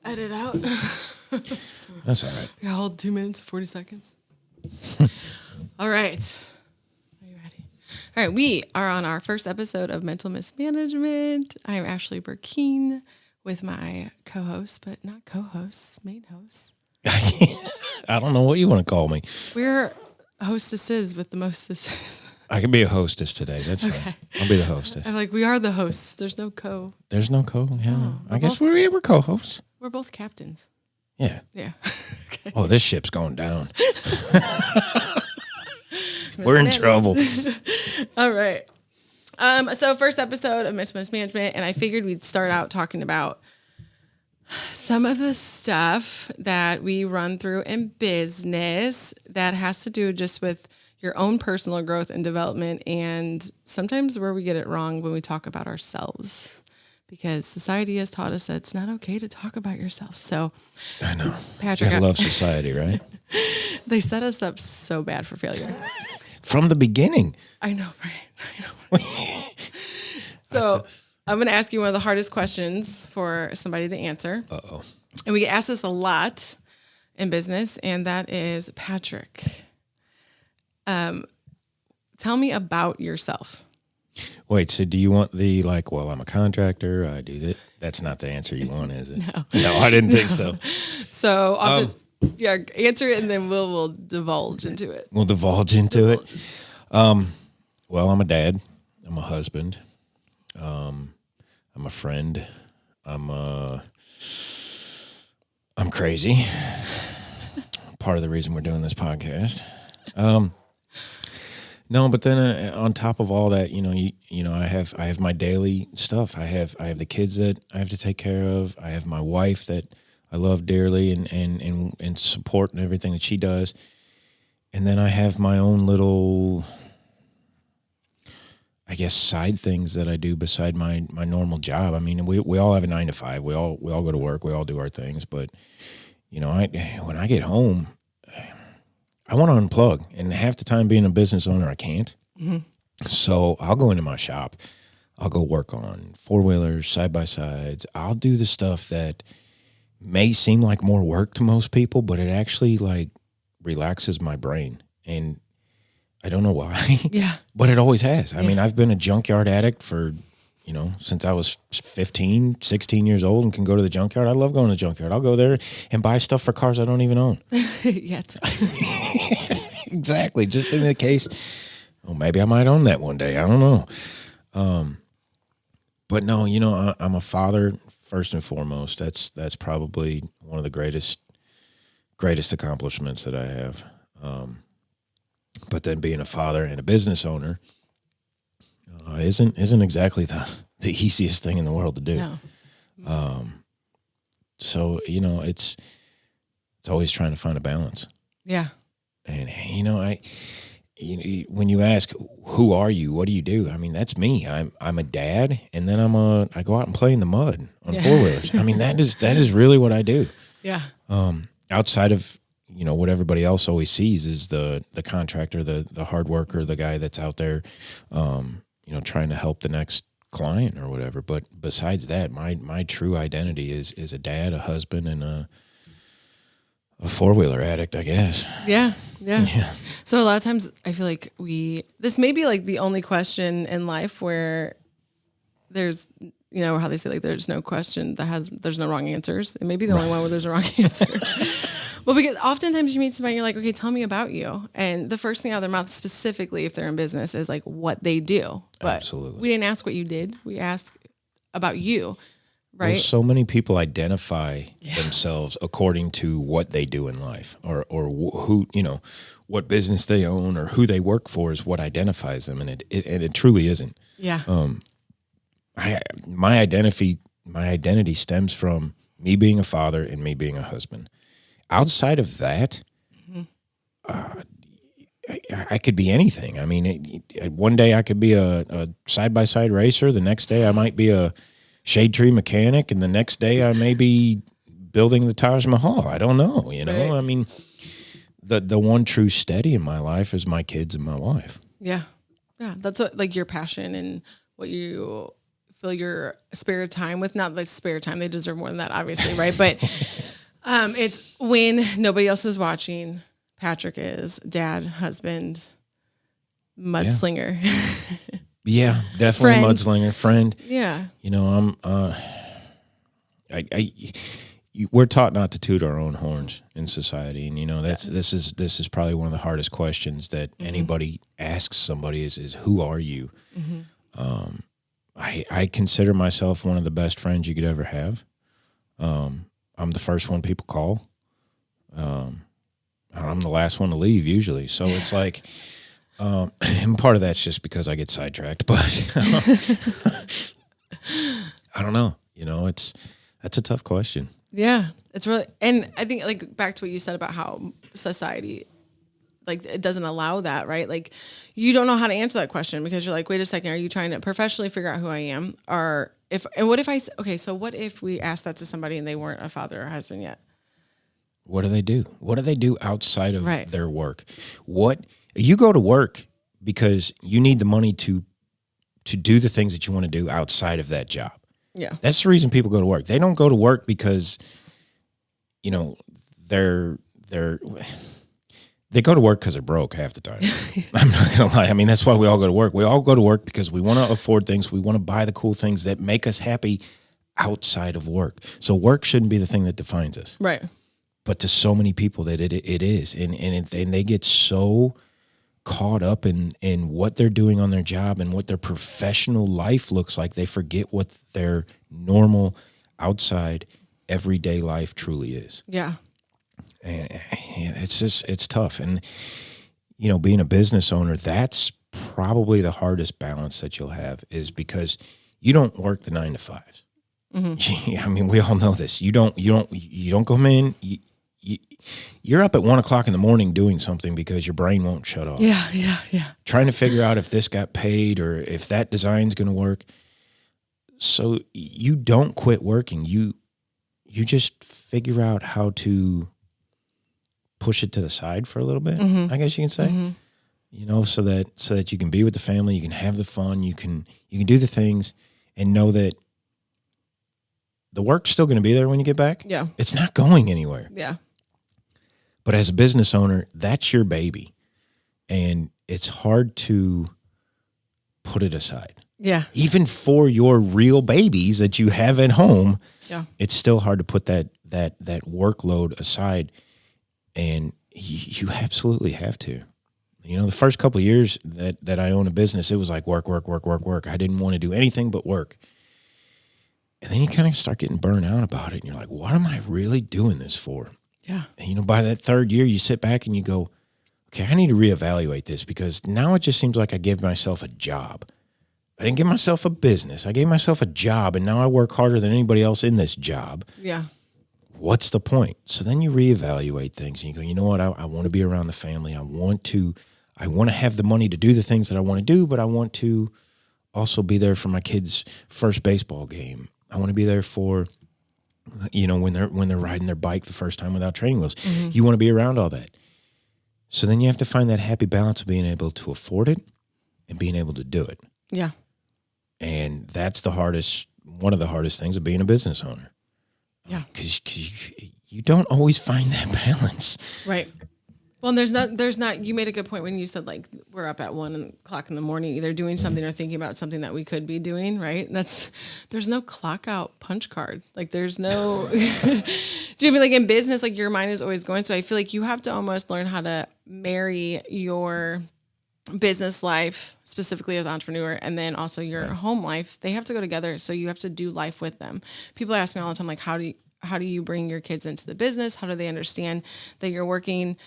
edit out. That's all right. You hold 2 minutes, 40 seconds. All right. Are you ready? All right. We are on our first episode of Mental Mismanagement. I am Ashley Burkeen with my co-host, but not co-host, main host. I don't know what you want to call me. We're hostesses with the mostesses. I can be a hostess today. That's fine. I'll be the hostess. I'm like, we are the hosts. There's no co. There's no co. Yeah. Oh, I guess we're co-hosts. We're both captains. Yeah. Yeah. Okay. Oh, this ship's going down. We're in trouble. All right. So first episode of Mental Mismanagement, and I figured we'd start out talking about some of the stuff that we run through in business that has to do just with your own personal growth and development, and sometimes where we get it wrong when we talk about ourselves, because society has taught us that it's not okay to talk about yourself. So I know. Patrick, I love society, right? They set us up so bad for failure. From the beginning. I know, right? So I'm going to ask you one of the hardest questions for somebody to answer. Uh-oh. And we get asked this a lot in business, and that is, Patrick, tell me about yourself. Wait, so do you want the, like, well, I'm a contractor, I do that? That's not the answer you want, is it? No. No, I didn't think so. So answer it, and then we'll divulge into it. We'll divulge into it. Well, I'm a dad. I'm a husband. I'm a friend. I'm crazy. Part of the reason we're doing this podcast. No, but then on top of all that, I have my daily stuff. I have the kids that I have to take care of. I have my wife that I love dearly and support and everything that she does. And then I have my own little, I guess, side things that I do beside my normal job. I mean, we all have a 9 to 5. We all go to work. We all do our things. But, when I get home, I want to unplug. And half the time being a business owner, I can't. Mm-hmm. So I'll go into my shop. I'll go work on 4-wheelers, side-by-sides. I'll do the stuff that may seem like more work to most people, but it actually, like, relaxes my brain. And I don't know why. Yeah. But it always has. I mean, I've been a junkyard addict for, since I was 15, 16 years old and can go to the junkyard. I love going to the junkyard. I'll go there and buy stuff for cars I don't even own. Yet. Exactly. Just in the case, maybe I might own that one day. I don't know. But no, I'm a father first and foremost. That's probably one of the greatest accomplishments that I have. But then being a father and a business owner isn't exactly the easiest thing in the world to do. No. So it's always trying to find a balance. Yeah. And when you ask, who are you? What do you do? I mean, that's me. I'm a dad, and then I go out and play in the mud on 4-wheelers. I mean, that is really what I do. Yeah. Outside of what everybody else always sees is the contractor, the hard worker, the guy that's out there, trying to help the next client or whatever. But besides that, my true identity is a dad, a husband, and a 4-wheeler addict, I guess. Yeah. So a lot of times I feel like this may be like the only question in life where there's, how they say, like, there's no question there's no wrong answers. It may be the only one where there's a wrong answer. Well, because oftentimes you meet somebody and you're like, okay, tell me about you. And the first thing out of their mouth, specifically if they're in business, is like what they do. But absolutely. We didn't ask what you did. We asked about you, right? Well, so many people identify themselves according to what they do in life or who, what business they own or who they work for is what identifies them. And it truly isn't. Yeah. My identity stems from me being a father and me being a husband. Outside of that, I could be anything. I mean, one day I could be a side-by-side racer. The next day I might be a shade tree mechanic. And the next day I may be building the Taj Mahal. I don't know, Right. I mean, the one true steady in my life is my kids and my wife. Yeah. Yeah. That's what, like, your passion and what you fill your spare time with. Not like spare time. They deserve more than that, obviously. Right. But it's when nobody else is watching. Patrick is dad, husband, mudslinger. Yeah, definitely Friend. mudslinger, friend. Yeah. You know, we're taught not to toot our own horns in society, and you know this is probably one of the hardest questions that anybody asks somebody is who are you? I consider myself one of the best friends you could ever have. I'm the first one people call. I'm the last one to leave usually, so it's like. And part of that's just because I get sidetracked, but I don't know. You know, that's a tough question. Yeah, it's really, and I think like back to what you said about how society, like it doesn't allow that, right? Like you don't know how to answer that question because you're like, wait a second, are you trying to professionally figure out who I am? Or what if we asked that to somebody and they weren't a father or husband yet? What do they do? What do they do outside of Right. their work? You go to work because you need the money to do the things that you want to do outside of that job. Yeah. That's the reason people go to work. They don't go to work because, you know, they go to work because they're broke half the time. I'm not going to lie. I mean, that's why we all go to work. We all go to work because we want to afford things. We want to buy the cool things that make us happy outside of work. So work shouldn't be the thing that defines us. Right. But to so many people that it is. And they get so caught up in what they're doing on their job and what their professional life looks like, they forget what their normal outside everyday life truly is. Yeah. And it's tough. And, you know, being a business owner, that's probably the hardest balance that you'll have is because you don't work the 9 to 5s. I mean, we all know this. You don't come in, you're up at 1 o'clock in the morning doing something because your brain won't shut off. Yeah. Trying to figure out if this got paid or if that design's going to work. So you don't quit working. You just figure out how to push it to the side for a little bit, I guess you can say. You know, so that you can be with the family, you can have the fun, you can do the things and know that the work's still going to be there when you get back. Yeah. It's not going anywhere. Yeah. But as a business owner, that's your baby. And it's hard to put it aside. Yeah. Even for your real babies that you have at home, it's still hard to put that workload aside. And you absolutely have to. You know, the first couple of years that I owned a business, it was like work. I didn't want to do anything but work. And then you kind of start getting burnt out about it. And you're like, what am I really doing this for? Yeah. And, you know, by that third year, you sit back and you go, okay, I need to reevaluate this because now it just seems like I gave myself a job. I didn't give myself a business. I gave myself a job, and now I work harder than anybody else in this job. Yeah. What's the point? So then you reevaluate things and you go, you know what? I want to be around the family. I want to have the money to do the things that I want to do, but I want to also be there for my kids' first baseball game. I want to be there for, you know, when they're riding their bike the first time without training wheels. You want to be around all that. So then you have to find that happy balance of being able to afford it and being able to do it. Yeah. And that's one of the hardest things of being a business owner. Yeah. Because you don't always find that balance. Right. Well, and there's not, you made a good point when you said like, we're up at 1 o'clock in the morning, either doing something or thinking about something that we could be doing. Right. There's no clock out punch card. Like there's no, do you know what I mean? Like in business, like your mind is always going. So I feel like you have to almost learn how to marry your business life, specifically as an entrepreneur, and then also your home life. They have to go together. So you have to do life with them. People ask me all the time, like, how do you bring your kids into the business? How do they understand that you're working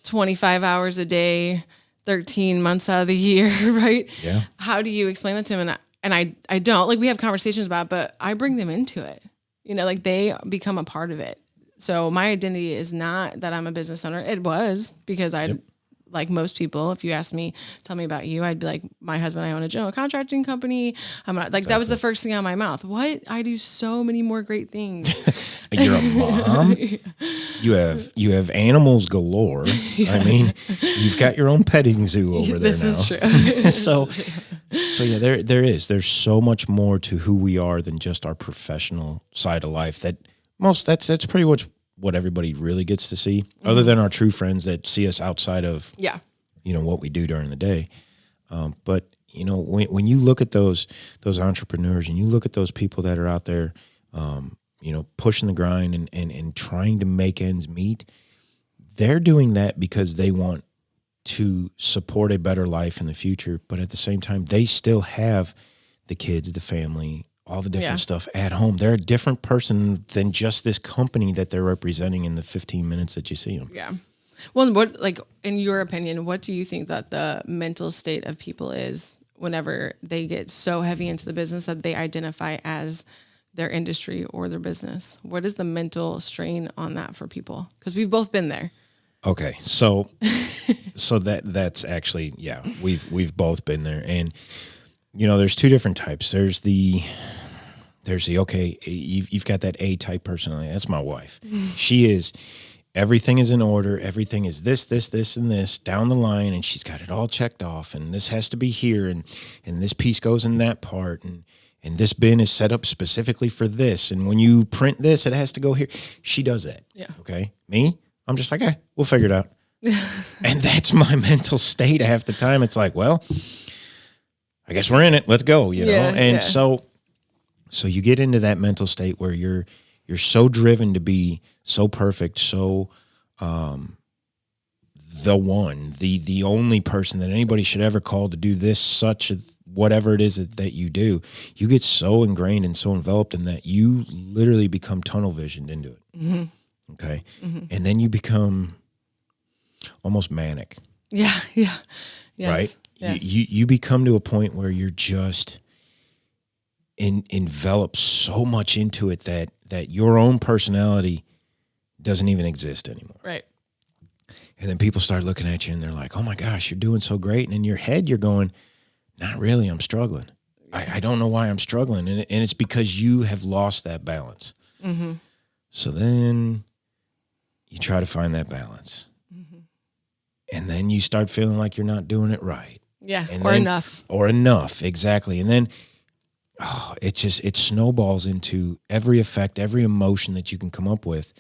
25 hours a day, 13 months out of the year, right? Yeah. How do you explain that to them? And I don't, like, we have conversations about it, but I bring them into it. You know, like they become a part of it. So my identity is not that I'm a business owner. It was because like most people, if you ask me, tell me about you, I'd be like, my husband and I own a general contracting company. I'm not, like, that was the first thing out of my mouth. What? I do so many more great things. You're a mom. You have animals galore. I mean, you've got your own petting zoo over there This now. is true. So, So yeah, there's so much more to who we are than just our professional side of life. That's pretty much what everybody really gets to see, other than our true friends that see us outside of what we do during the day. But when you look at those entrepreneurs and you look at those people that are out there, pushing the grind and trying to make ends meet, they're doing that because they want to support a better life in the future. But at the same time, they still have the kids, the family, all the different stuff at home. They're a different person than just this company that they're representing in the 15 minutes that you see them. Yeah. Well, what, like, in your opinion, what do you think that the mental state of people is whenever they get so heavy into the business that they identify as their industry or their business? What is the mental strain on that for people? Because we've both been there. Okay, so that's actually, we've both been there, and there's two different types. There's the okay, you've got that A type personality. That's my wife. She is. Everything is in order. Everything is this, and this down the line, and she's got it all checked off. And this has to be here, and this piece goes in that part, and this bin is set up specifically for this. And when you print this, it has to go here. She does that. Yeah. Okay. Me, I'm just like, we'll figure it out. And that's my mental state half the time. It's like, well, I guess we're in it. Let's go. And so you get into that mental state where you're so driven to be so perfect, so the only person that anybody should ever call to do this, whatever it is that you do. You get so ingrained and so enveloped in that you literally become tunnel visioned into it. Mm-hmm. Okay. Mm-hmm. And then you become almost manic. Yeah. Yeah. Yes. Right. Yes. You become to a point where you're just enveloped so much into it that your own personality doesn't even exist anymore. Right. And then people start looking at you and they're like, oh my gosh, you're doing so great. And in your head, you're going, not really, I'm struggling. I don't know why I'm struggling. And it's because you have lost that balance. Mm-hmm. So then you try to find that balance. Mm-hmm. And then you start feeling like you're not doing it right. Yeah, enough. Or enough, exactly. And then it snowballs into every effect, every emotion that you can come up with.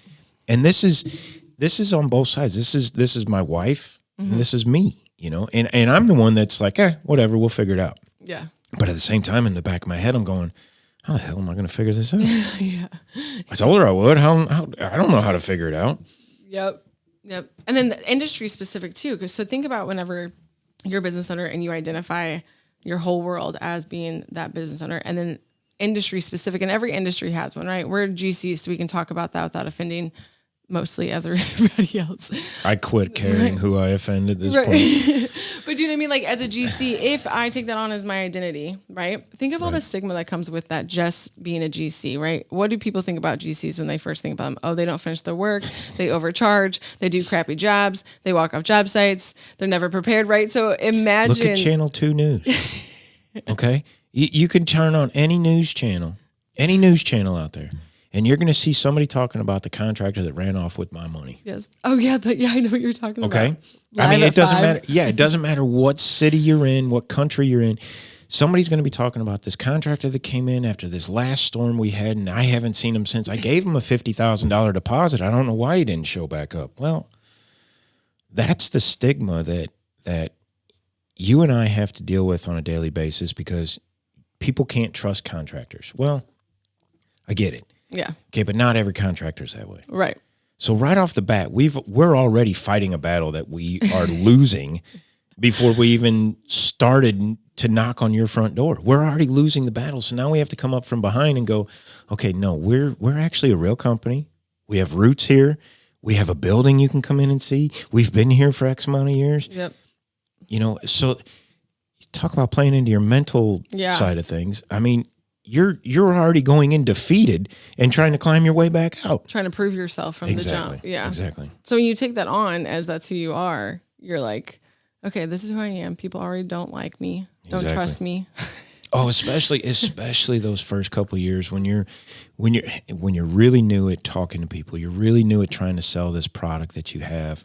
And this is on both sides. This is my wife, and this is me, and I'm the one that's like, whatever, we'll figure it out. Yeah. But at the same time, in the back of my head, I'm going, how the hell am I going to figure this out? Yeah. I told her I would. How I don't know how to figure it out. Yep. And then the industry specific too. So think about whenever you're a business owner and you identify your whole world as being that business owner, and then industry specific, and every industry has one, right? We're GCs, so we can talk about that without offending mostly everybody else. I quit caring who I offended at this point. But do you know what I mean? Like, as a GC, if I take that on as my identity, right? Think of all the stigma that comes with that, just being a GC, right? What do people think about GCs when they first think about them? Oh, they don't finish their work. They overcharge. They do crappy jobs. They walk off job sites. They're never prepared, right? So imagine. Look at Channel 2 News. Okay? You can turn on any news channel out there, and you're going to see somebody talking about the contractor that ran off with my money. Yes. Oh, yeah. I know what you're talking about. Okay. I mean, it doesn't matter. Yeah, it doesn't matter what city you're in, what country you're in. Somebody's going to be talking about this contractor that came in after this last storm we had, and I haven't seen him since. I gave him a $50,000 deposit. I don't know why he didn't show back up. Well, that's the stigma that you and I have to deal with on a daily basis, because people can't trust contractors. Well, I get it. Yeah. Okay, but not every contractor is that way. Right. So right off the bat, we're already fighting a battle that we are losing before we even started to knock on your front door. We're already losing the battle. So now we have to come up from behind and go, okay, no, we're actually a real company. We have roots here. We have a building you can come in and see. We've been here for X amount of years. Yep. So talk about playing into your mental side of things. I mean, you're already going in defeated and trying to climb your way back out. Trying to prove yourself from the jump. Yeah. Exactly. So when you take that on as that's who you are, you're like, okay, this is who I am. People already don't like me. Don't trust me. Oh, especially those first couple of years when you're really new at talking to people. You're really new at trying to sell this product that you have.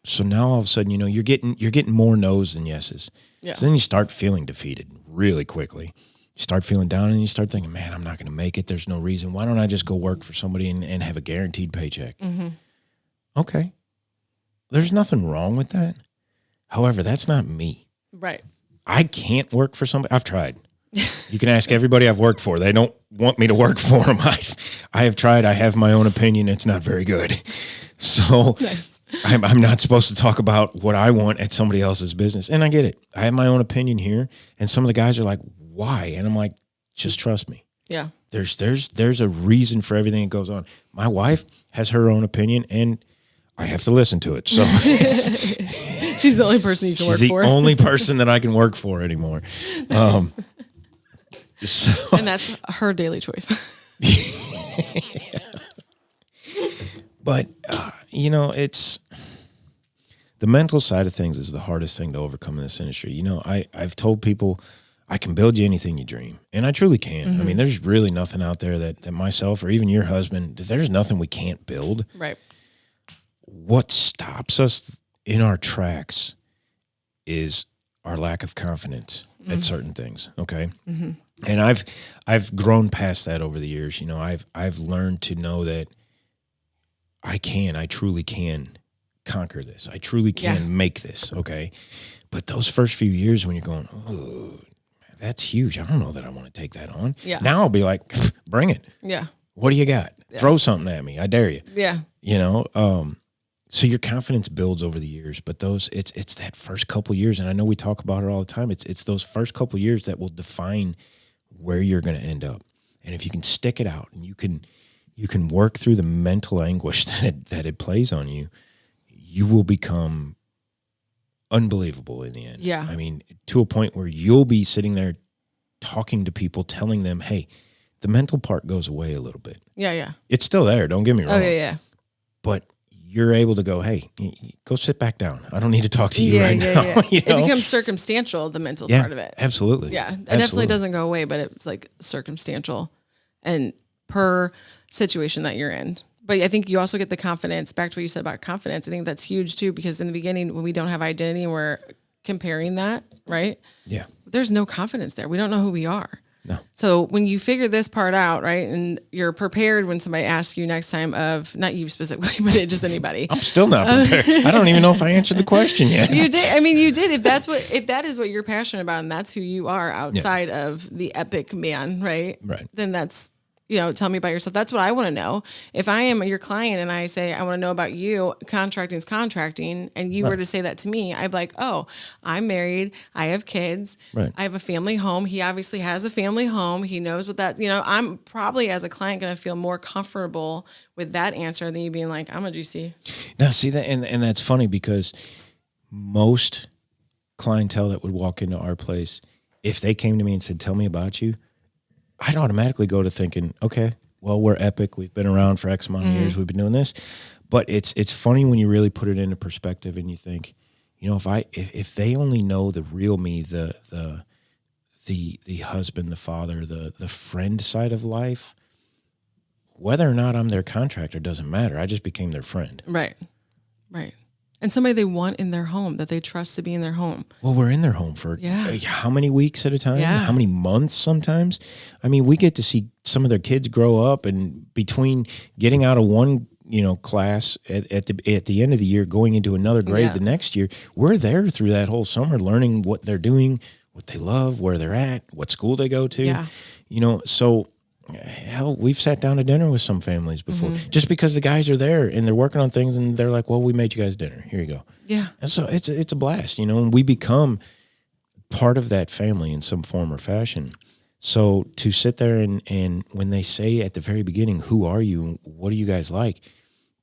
So now all of a sudden, you're getting more no's than yeses. Yeah. So then you start feeling defeated really quickly. You start feeling down and you start thinking, man, I'm not going to make it. There's no reason. Why don't I just go work for somebody and have a guaranteed paycheck? Mm-hmm. Okay. There's nothing wrong with that. However, that's not me. Right. I can't work for somebody. I've tried. You can ask everybody I've worked for. They don't want me to work for them. I have tried. I have my own opinion. It's not very good. So Nice. I'm not supposed to talk about what I want at somebody else's business. And I get it. I have my own opinion here. And some of the guys are like, why? And I'm like, just trust me. Yeah. There's a reason for everything that goes on. My wife has her own opinion, and I have to listen to it. So she's the only person you can work for. She's the only person that I can work for anymore. Nice. So, and that's her daily choice. But, it's the mental side of things is the hardest thing to overcome in this industry. I've told people I can build you anything you dream. And I truly can. Mm-hmm. I mean, there's really nothing out there that myself or even your husband, there's nothing we can't build. Right. What stops us in our tracks is our lack of confidence at certain things. Okay. Mm-hmm. And I've grown past that over the years. I've learned to know that I truly can conquer this. I truly can make this. Okay. But those first few years when you're going, oh, that's huge. I don't know that I want to take that on. Yeah. Now I'll be like, bring it. Yeah. What do you got? Yeah. Throw something at me. I dare you. Yeah. So your confidence builds over the years, but it's that first couple years, and I know we talk about it all the time. It's those first couple years that will define where you're going to end up. And if you can stick it out and you can work through the mental anguish that it plays on you, you will become unbelievable in the end. Yeah. I mean, to a point where you'll be sitting there talking to people, telling them, hey, the mental part goes away a little bit. Yeah. Yeah. It's still there. Don't get me wrong. Oh, yeah. But you're able to go, hey, go sit back down. I don't need to talk to you right now. Yeah. It It becomes circumstantial, the mental part of it. Absolutely. Yeah. It definitely doesn't go away, but it's like circumstantial and per situation that you're in. But I think you also get the confidence, back to what you said about confidence. I think that's huge too, because in the beginning, when we don't have identity and we're comparing that, right? Yeah. There's no confidence there. We don't know who we are. No. So when you figure this part out, right, and you're prepared when somebody asks you next time of, not you specifically, but just anybody. I'm still not prepared. I don't even know if I answered the question yet. You did. I mean, you did. If that is what you're passionate about and that's who you are outside of the epic man, right? Right. Then that's, tell me about yourself. That's what I want to know. If I am your client and I say, I want to know about you, contracting is contracting, and you were to say that to me, I'd be like, oh, I'm married. I have kids. Right. I have a family home. He obviously has a family home. He knows what that, I'm probably as a client going to feel more comfortable with that answer than you being like, I'm a GC. Now, see that, and that's funny because most clientele that would walk into our place, if they came to me and said, tell me about you, I'd automatically go to thinking, okay, well, we're epic. We've been around for X amount of years. We've been doing this. But it's funny when you really put it into perspective and you think, if they only know the real me, the husband, the father, the friend side of life, whether or not I'm their contractor doesn't matter. I just became their friend. Right. Right. And somebody they want in their home, that they trust to be in their home. Well, we're in their home for how many weeks at a time? Yeah. How many months sometimes? I mean, we get to see some of their kids grow up, and between getting out of one, class at the end of the year, going into another grade the next year, we're there through that whole summer, learning what they're doing, what they love, where they're at, what school they go to. Yeah. So hell, we've sat down to dinner with some families before just because the guys are there and they're working on things and they're like, well, we made you guys dinner. Here you go. Yeah. And so it's a blast, and we become part of that family in some form or fashion. So to sit there and when they say at the very beginning, who are you? What do you guys like?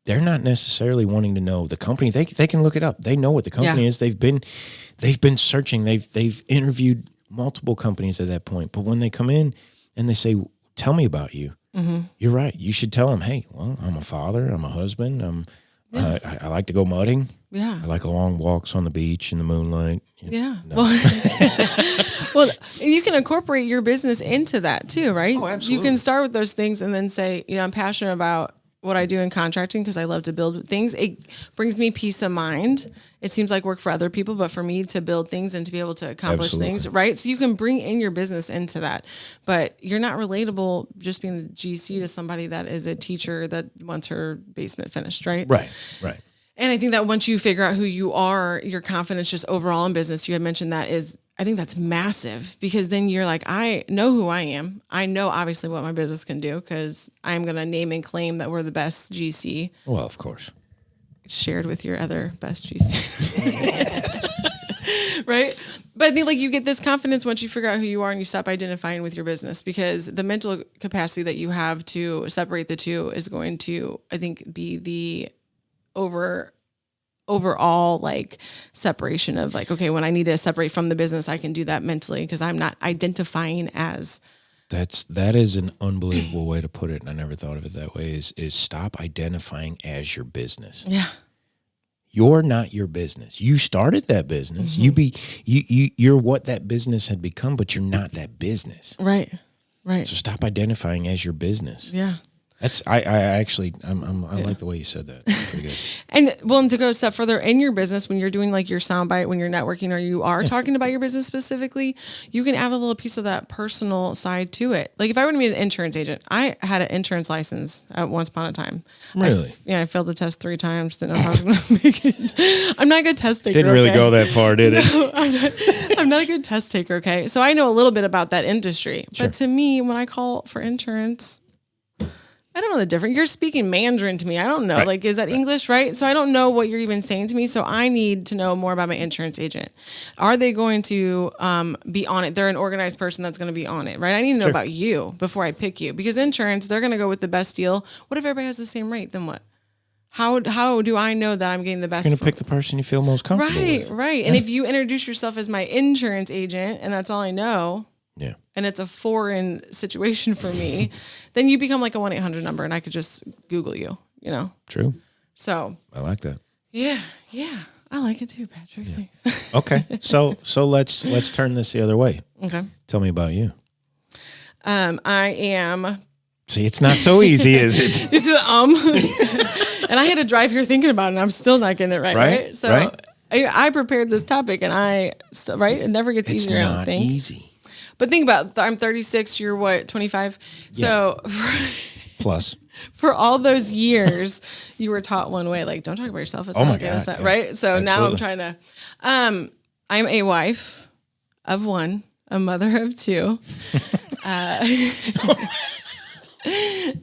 They're not necessarily wanting to know the company. They can look it up. They know what the company is. They've been searching. They've interviewed multiple companies at that point. But when they come in and they say, tell me about you. Mm-hmm. You're right. You should tell them, hey, well, I'm a father. I'm a husband. I like to go mudding. Yeah. I like long walks on the beach in the moonlight. Yeah. No. Well, you can incorporate your business into that too, right? Oh, absolutely. You can start with those things and then say, I'm passionate about what I do in contracting because I love to build things. It brings me peace of mind. It seems like work for other people, but for me to build things and to be able to accomplish things, right? So you can bring in your business into that, but you're not relatable just being the GC to somebody that is a teacher that wants her basement finished, right? Right. And I think that once you figure out who you are, your confidence just overall in business, you had mentioned that is, I think that's massive because then you're like, I know who I am. I know obviously what my business can do because I'm going to name and claim that we're the best GC. Well, of course. Shared with your other best GC. Right? But I think like you get this confidence once you figure out who you are and you stop identifying with your business because the mental capacity that you have to separate the two is going to, I think, be the overall like separation of like, okay, when I need to separate from the business, I can do that mentally because I'm not identifying as. That is an unbelievable way to put it, and I never thought of it that way. Is stop identifying as your business. Yeah, you're not your business. You started that business. You're what that business had become, but you're not that business. Right. So stop identifying as your business. Yeah. That's I like the way you said that. Pretty good. And well, to go a step further in your business, when you're doing like your soundbite, when you're networking or you are talking about your business specifically, you can add a little piece of that personal side to it. Like if I were to be an insurance agent, I had an insurance license at once upon a time. Really? I failed the test 3 times. Didn't know if I was going to make it. I'm not a good test taker. Didn't really go that far, did it? No, I'm not a good test taker. Okay. So I know a little bit about that industry, Sure. but to me, when I call for insurance, I don't know the difference. You're speaking Mandarin to me. I don't know. Right. Like, is that English, right? So I don't know what you're even saying to me. So I need to know more about my insurance agent. Are they going to be on it? They're an organized person that's going to be on it, right? I need to know about you before I pick you because insurance, they're going to go with the best deal. What if everybody has the same rate? Then what? How do I know that I'm getting the best? You're going to pick the person you feel most comfortable with. Right. And if you introduce yourself as my insurance agent and that's all I know, yeah, and it's a foreign situation for me, then you become like a 1-800 number and I could just Google you, you know? True. So I like that. Yeah. I like it too, Patrick. Yeah. Thanks. Okay. So let's turn this the other way. Okay. Tell me about you. I am. See, it's not so easy, is it? This is and I had to drive here thinking about it and I'm still not getting it right? So right. I prepared this topic and it never gets It's easier, I don't not think. easy. But think about I'm 36, you're what, 25? Yeah. So Plus. for all those years, you were taught one way, like don't talk about yourself. It's Oh not my good, God, it's not, yeah. right? So now I'm Absolutely. trying to I'm a wife of 1, a mother of 2, an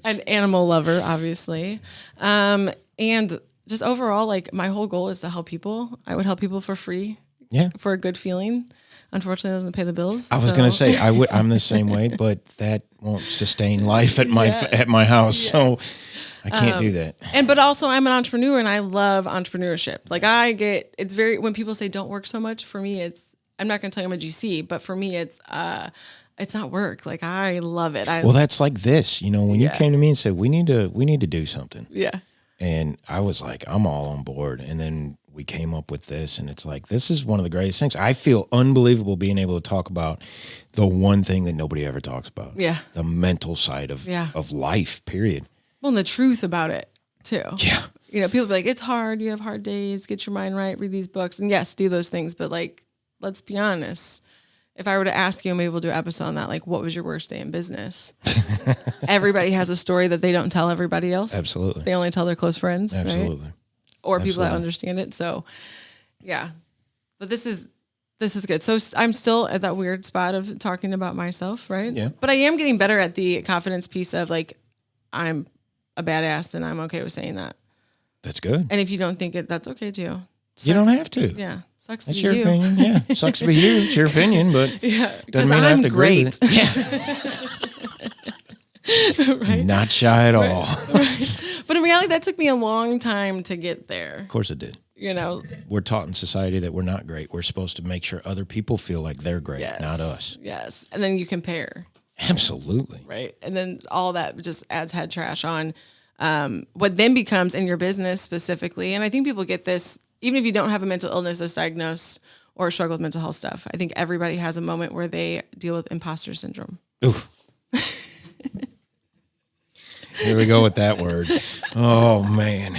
animal lover, obviously. And just overall, like my whole goal is to help people. I would help people for free. Yeah. For a good feeling. Unfortunately, it doesn't pay the bills. I was going to say I'm the same way, but that won't sustain life at my house. Yeah. So I can't do that. But also I'm an entrepreneur and I love entrepreneurship. Like it's very, when people say don't work so much, for me, I'm not going to tell you I'm a GC, but for me, it's not work. Like I love it. Well, that's like this, when you came to me and said, we need to do something. Yeah. And I was like, I'm all on board. And then we came up with this, and it's like, this is one of the greatest things. I feel unbelievable being able to talk about the one thing that nobody ever talks about. Yeah. The mental side of life, period. Well, and the truth about it too. Yeah. People be like, it's hard. You have hard days. Get your mind right. Read these books. And yes, do those things. But like, let's be honest. If I were to ask you, maybe we'll do an episode on that. Like, what was your worst day in business? Everybody has a story that they don't tell everybody else. Absolutely. They only tell their close friends. Absolutely. Right? Or people that understand it. So, yeah. But this is good. So I'm still at that weird spot of talking about myself, right? Yeah. But I am getting better at the confidence piece of like, I'm a badass and I'm okay with saying that. That's good. And if you don't think it, that's okay too. You don't have to. Yeah. Sucks That's to your you. opinion. Yeah. Sucks to be you. It's your opinion, but doesn't mean I have to agree with it. Yeah. Right? Not shy at all. Right. But in reality, that took me a long time to get there. Of course it did. We're taught in society that we're not great. We're supposed to make sure other people feel like they're great, not us. Yes. And then you compare. Absolutely. Right. And then all that just adds head trash on what then becomes in your business specifically. And I think people get this, even if you don't have a mental illness that's diagnosed or struggle with mental health stuff. I think everybody has a moment where they deal with imposter syndrome. Oof. Here we go with that word. Oh, man.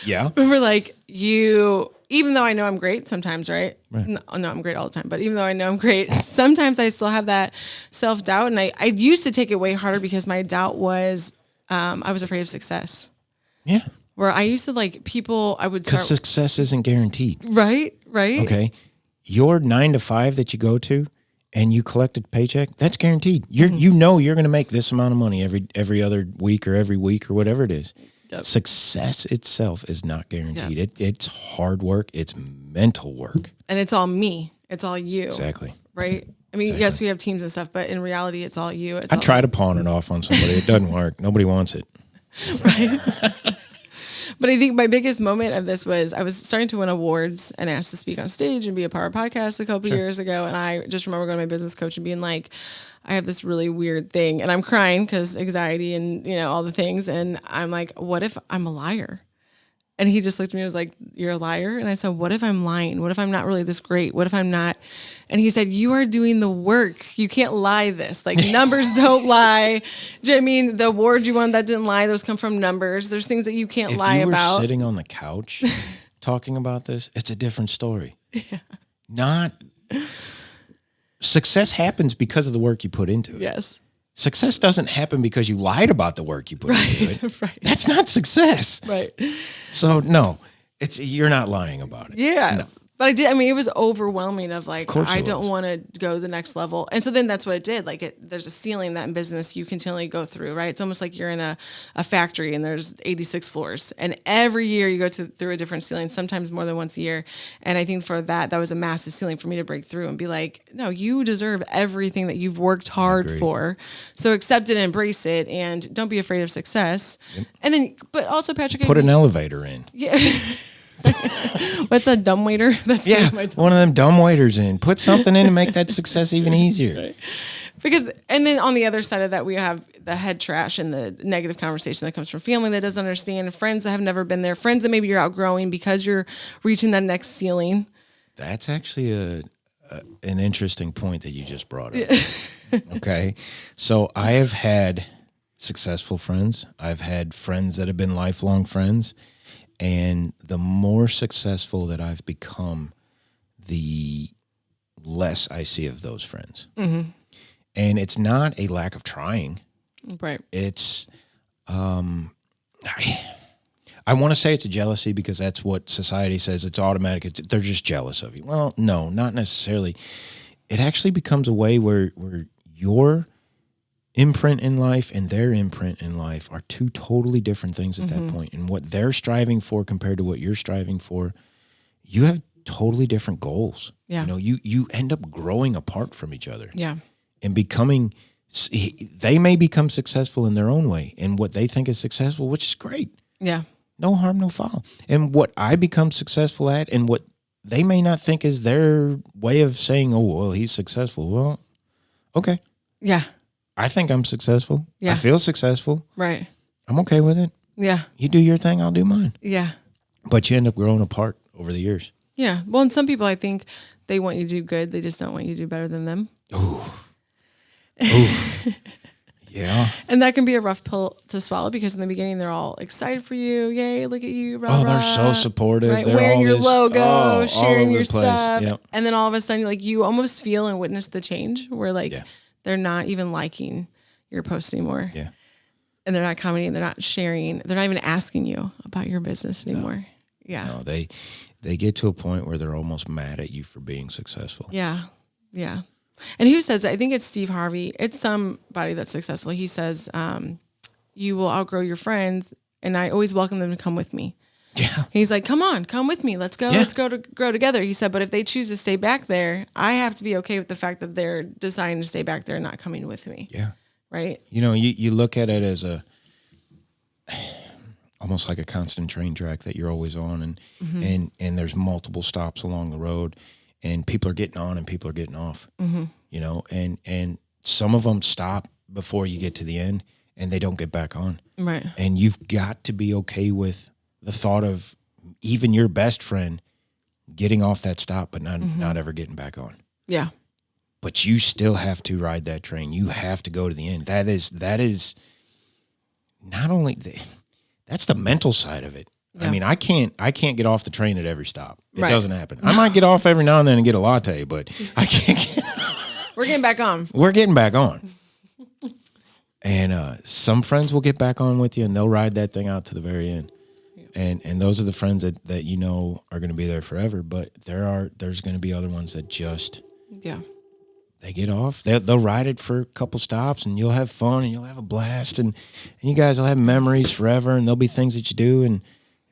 Yeah. We're like, even though I know I'm great sometimes, right? No, I'm great all the time. But even though I know I'm great, sometimes I still have that self-doubt. And I used to take it way harder because my doubt was, I was afraid of success. Yeah. Where I used to I would Because start. success isn't guaranteed. Right. Okay. Your 9 to 5 that you go to and you collect a paycheck, that's guaranteed. You're going to make this amount of money every other week or every week or whatever it is. Yep. Success itself is not guaranteed. Yep. It's hard work. It's mental work. And it's all me. It's all you. Exactly. Right? I mean, yes, we have teams and stuff, but in reality, it's all you. I try to pawn it off on somebody. It doesn't work. Nobody wants it. Right. But I think my biggest moment of this was I was starting to win awards and asked to speak on stage and be a part of podcasts a couple years ago. And I just remember going to my business coach and being like, I have this really weird thing. And I'm crying because anxiety and, all the things. And I'm like, what if I'm a liar? And he just looked at me and was like, you're a liar? And I said, what if I'm lying? What if I'm not really this great? What if I'm not? And he said, you are doing the work. You can't lie this. Like numbers don't lie. I mean, the award you won, that didn't lie. Those come from numbers. There's things that you can't lie about. If you were sitting on the couch talking about this, it's a different story. Yeah. Success happens because of the work you put into it. Yes. Success doesn't happen because you lied about the work you put into it. Right. That's not success. Right. So no, you're not lying about it. Yeah. No. But I did. I mean, it was overwhelming of like, Of I don't want to go the next level. And so then that's what it did. Like there's a ceiling that in business you continually go through, right? It's almost like you're in a factory and there's 86 floors. And every year you go through a different ceiling, sometimes more than once a year. And I think for that was a massive ceiling for me to break through and be like, no, you deserve everything that you've worked hard for. So accept it and embrace it. And don't be afraid of success. Yep. And then, but also Patrick. Put an elevator in. Yeah. What's a dumb waiter? That's one of them dumb waiters in. Put something in to make that success even easier. Right. Because, and then on the other side of that, we have the head trash and the negative conversation that comes from family that doesn't understand, friends that have never been there, friends that maybe you're outgrowing because you're reaching that next ceiling. That's actually an interesting point that you just brought up. Yeah. Okay. So I have had successful friends. I've had friends that have been lifelong friends. And the more successful that I've become, the less I see of those friends. Mm-hmm. And it's not a lack of trying. Right. It's, I want to say it's a jealousy because that's what society says. It's automatic. They're just jealous of you. Well, no, not necessarily. It actually becomes a way where your imprint in life and their imprint in life are two totally different things at that point. And what they're striving for compared to what you're striving for, you have totally different goals. Yeah. You end up growing apart from each other. Yeah. And they may become successful in their own way and what they think is successful, which is great. Yeah. No harm, no foul. And what I become successful at and what they may not think is their way of saying, oh, well, he's successful. Well, okay. Yeah. I think I'm successful. Yeah. I feel successful. Right. I'm okay with it. Yeah. You do your thing, I'll do mine. Yeah. But you end up growing apart over the years. Yeah. Well, and some people, I think they want you to do good. They just don't want you to do better than them. Ooh. Yeah. And that can be a rough pill to swallow because in the beginning, they're all excited for you. Yay, look at you. Rah, they're so supportive. Right? They're wearing your logo, sharing your place. stuff. Yep. And then all of a sudden, you almost feel and witness the change where they're not even liking your post anymore. Yeah. And they're not commenting, they're not sharing, they're not even asking you about your business anymore. No. Yeah. No, they get to a point where they're almost mad at you for being successful. Yeah. Yeah. And who says that? I think it's Steve Harvey. It's somebody that's successful. He says, you will outgrow your friends and I always welcome them to come with me. Yeah. He's like, come on, come with me. Let's go. Yeah. Let's go to grow together. He said, but if they choose to stay back there, I have to be okay with the fact that they're deciding to stay back there and not coming with me. Yeah. Right. You look at it as almost like a constant train track that you're always on and there's multiple stops along the road and people are getting on and people are getting off, and some of them stop before you get to the end and they don't get back on. Right. And you've got to be okay with the thought of even your best friend getting off that stop, but not ever getting back on. Yeah. But you still have to ride that train. You have to go to the end. That is not only that's the mental side of it. Yeah. I mean, I can't get off the train at every stop. It Right. doesn't happen. I might get off every now and then and get a latte, but I can't We're getting back on. We're getting back on. And some friends will get back on with you, and they'll ride that thing out to the very end. And those are the friends that you know are going to be there forever. But there's going to be other ones that just they get off. They'll ride it for a couple stops, and you'll have fun, and you'll have a blast, and you guys will have memories forever, and there'll be things that you do,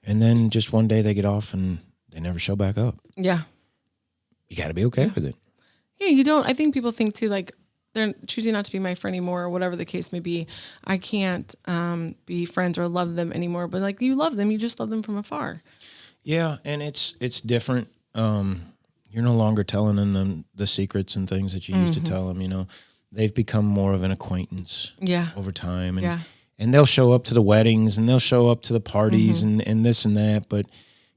and then just one day they get off and they never show back up. Yeah, you got to be okay with it. Yeah, you don't. I think people think too, like, they're choosing not to be my friend anymore, or whatever the case may be. I can't be friends or love them anymore. But like, you love them, you just love them from afar. Yeah, and it's different. You're no longer telling them the secrets and things that you used to tell them. You know, they've become more of an acquaintance. Over time, and they'll show up to the weddings and they'll show up to the parties and this and that. But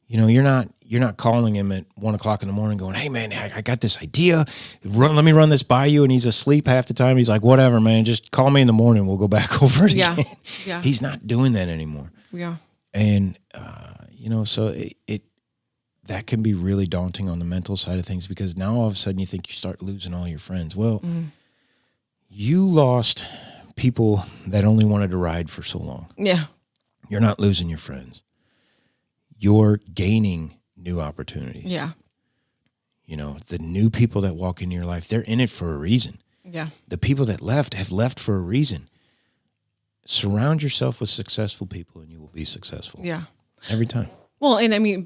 you know, you're not calling him at 1 o'clock in the morning going, "Hey man, I got this idea. Let me run this by you." And he's asleep half the time. He's like, "Whatever, man. Just call me in the morning. We'll go back over it again." Yeah. He's not doing that anymore. Yeah. And you know, so it that can be really daunting on the mental side of things, because now all of a sudden you think you start losing all your friends. Well, you lost people that only wanted to ride for so long. Yeah. You're not losing your friends. You're gaining new opportunities. Yeah. You know, the new people that walk into your life, they're in it for a reason. Yeah. The people that left have left for a reason. Surround yourself with successful people and you will be successful. Yeah. Every time. Well, and I mean,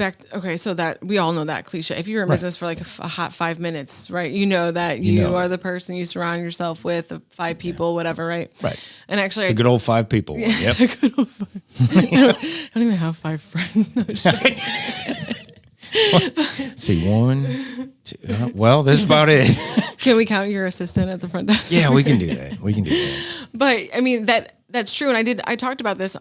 so that we all know that cliche. If you're in business for like a hot 5 minutes, right? You know that you are the person you surround yourself with, 5 people, whatever, right? Right. And actually, The good old 5 people one. Yep. Good old 5. I don't even have 5 friends. No shit. See, 1, 2. Well, that's about it. Can we count your assistant at the front desk? Yeah, we can do that. But I mean, that's true. And I talked about this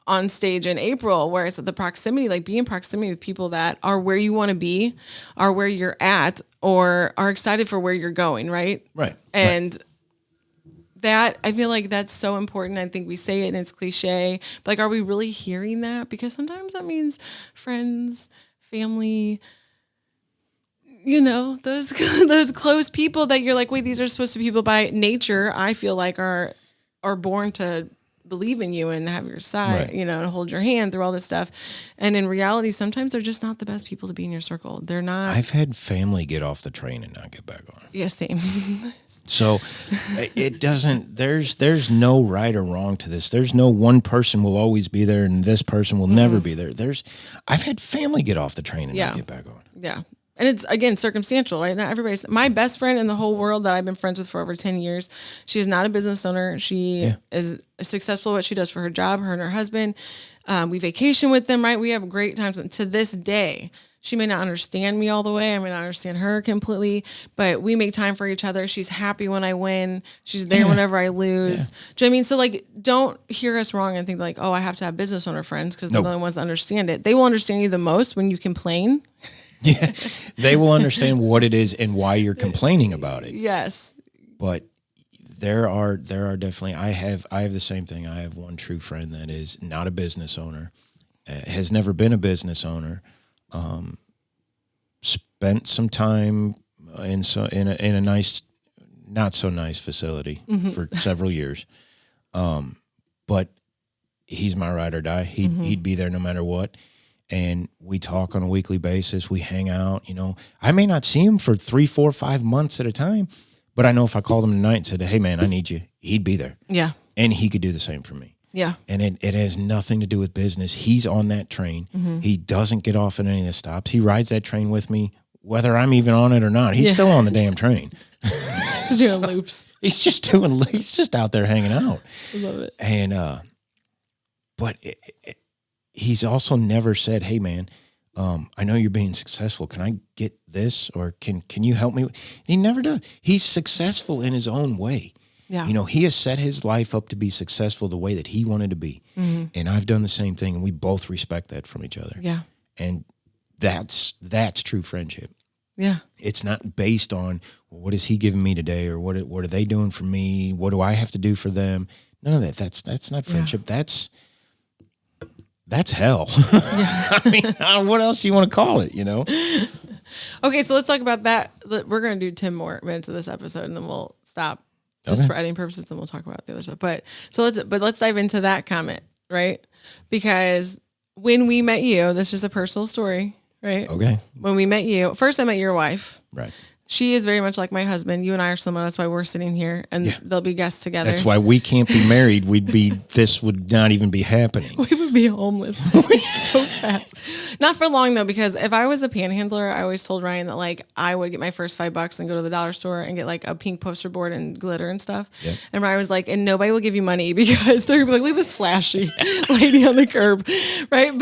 on stage in April, where it's the proximity, like be in proximity with people that are where you want to be, are where you're at, or are excited for where you're going, right? Right. And that, I feel like that's so important. I think we say it and it's cliche, but like, are we really hearing that? Because sometimes that means friends, family, you know, those close people that you're like, wait, these are supposed to be people by nature, I feel like are born to believe in you and have your side, right. You know, and hold your hand through all this stuff. And in reality, sometimes they're just not the best people to be in your circle. They're not. I've had family get off the train and not get back on. Yeah, same. So it doesn't, there's no right or wrong to this. There's no one person will always be there and this person will never be there. I've had family get off the train and not get back on. Yeah. And it's, again, circumstantial, right? Not everybody's. My best friend in the whole world that I've been friends with for over 10 years, she is not a business owner. She is successful at what she does for her job, her and her husband. We vacation with them, right? We have great times. And to this day, she may not understand me all the way. I may not understand her completely, but we make time for each other. She's happy when I win. She's there whenever I lose. Do you know what I mean? So, like, don't hear us wrong and think like, oh, I have to have business owner friends because they're the only ones that understand it. They will understand you the most when you complain. Yeah, they will understand what it is and why you're complaining about it. Yes. But there are definitely, I have the same thing. I have one true friend that is not a business owner, has never been a business owner, spent some time in a nice, not so nice facility for several years. But he's my ride or die. He'd be there no matter what. And we talk on a weekly basis. We hang out, you know. I may not see him for 3, 4, 5 months at a time, but I know if I called him tonight and said, "Hey man, I need you," he'd be there. Yeah. And he could do the same for me. Yeah. And it has nothing to do with business. He's on that train. He doesn't get off at any of the stops. He rides that train with me, whether I'm even on it or not. He's still on the damn train. He's doing loops. He's just out there hanging out. I love it. And, but he's also never said, "Hey man, I know you're being successful. Can I get this, or can you help me?" He never does. He's successful in his own way. Yeah. You know, he has set his life up to be successful the way that he wanted to be. And I've done the same thing, and we both respect that from each other. Yeah. And that's true friendship. Yeah. It's not based on, well, what is he giving me today, or what are they doing for me? What do I have to do for them? None of that. That's not friendship. That's hell. I mean, what else do you want to call it, you know? Okay, so let's talk about that. We're going to do 10 more minutes of this episode, and then we'll stop just for editing purposes, and we'll talk about the other stuff. But let's dive into that comment, right? Because when we met you, this is a personal story, right? Okay. When we met you, first I met your wife. Right. She is very much like my husband. You and I are similar. That's why we're sitting here, and they'll be guests together. That's why we can't be married. This would not even be happening. We would be homeless so fast. Not for long though, because if I was a panhandler, I always told Ryan that like I would get my first $5 and go to the dollar store and get like a pink poster board and glitter and stuff. Yep. And Ryan was like, and nobody will give you money because they're like, look at this flashy lady on the curb, right?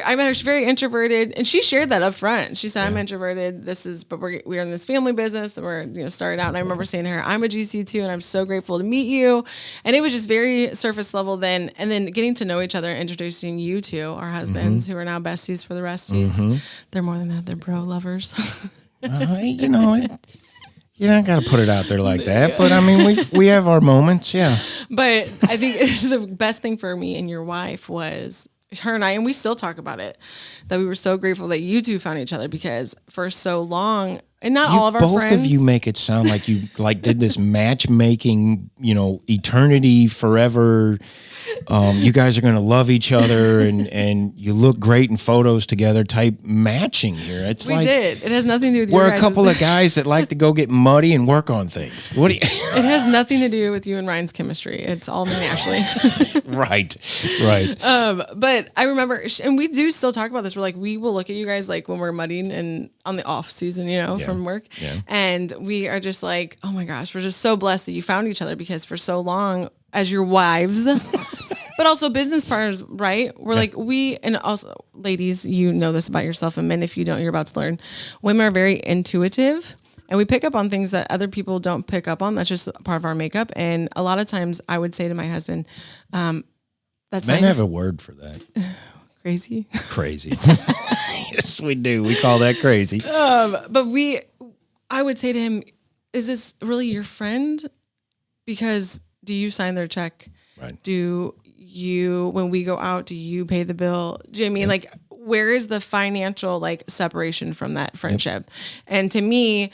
I met her. She's very introverted, and she shared that up front. She said, "I'm introverted. But we're in this family business, and we're starting out." And I remember saying to her, "I'm a GC too, and I'm so grateful to meet you." And it was just very surface level then, and then getting to know each other, and introducing you to our husbands, who are now besties for the resties. They're more than that; they're bro lovers. You know, you don't got to put it out there like that. But I mean, we have our moments, yeah. But I think the best thing for me and your wife was her and I, and we still talk about it, that we were so grateful that you two found each other, because for so long, and not all of our friends. Both of you make it sound like you did this matchmaking, eternity, forever. You guys are going to love each other, and you look great in photos together type matching here. We did. It has nothing to do with we're a couple of guys that like to go get muddy and work on things. It has nothing to do with you and Ryan's chemistry. It's all me and Ashley. Right. But I remember, and we do still talk about this. We're like, we will look at you guys like when we're mudding and on the off season, from work. Yeah. And we are just like, oh my gosh, we're just so blessed that you found each other, because for so long as your wives, but also business partners, right? We're like, and also ladies, you know this about yourself, and men, if you don't, you're about to learn. Women are very intuitive, and we pick up on things that other people don't pick up on. That's just part of our makeup. And a lot of times I would say to my husband, that's men have a word for that. Crazy. Yes, we do. We call that crazy. But I would say to him, is this really your friend? Because do you sign their check? Right. Do you, when we go out, do you pay the bill? Do you know what I mean? Like, where is the financial separation from that friendship? Yep. And to me,